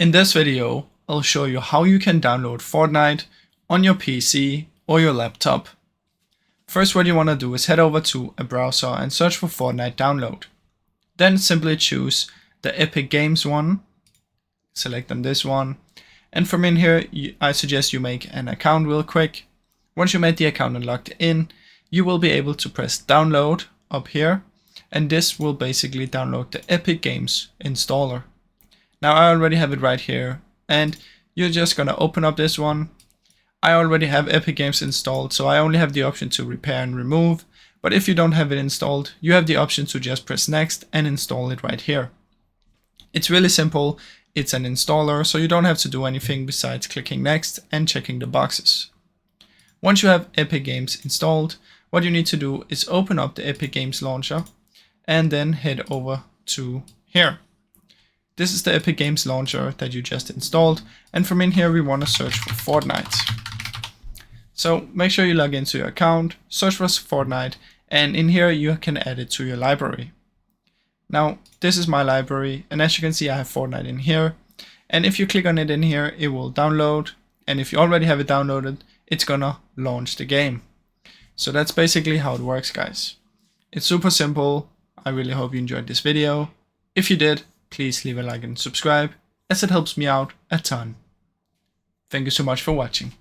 In this video, I'll show you how you can download Fortnite on your PC or your laptop. First, what you want to do is head over to a browser and search for Fortnite download. Then simply choose the Epic Games one, select on this one, and from in here, I suggest you make an account real quick. Once you made the account and logged in, you will be able to press download up here, and this will basically download the Epic Games installer. Now I already have it right here, and you're just gonna open up this one. I already have Epic Games installed, so I only have the option to repair and remove, but if you don't have it installed, you have the option to just press next and install it right here. It's really simple, it's an installer, so you don't have to do anything besides clicking next and checking the boxes. Once you have Epic Games installed, what you need to do is open up the Epic Games launcher and then head over to here. This is the Epic Games launcher that you just installed, and from in here we want to search for Fortnite. So make sure you log into your account, search for Fortnite, and in here you can add it to your library. Now this is my library, and as you can see I have Fortnite in here, and if you click on it in here it will download, and if you already have it downloaded it's gonna launch the game. So that's basically how it works, guys. It's super simple. I really hope you enjoyed this video. If you did, please leave a like and subscribe, as it helps me out a ton. Thank you so much for watching.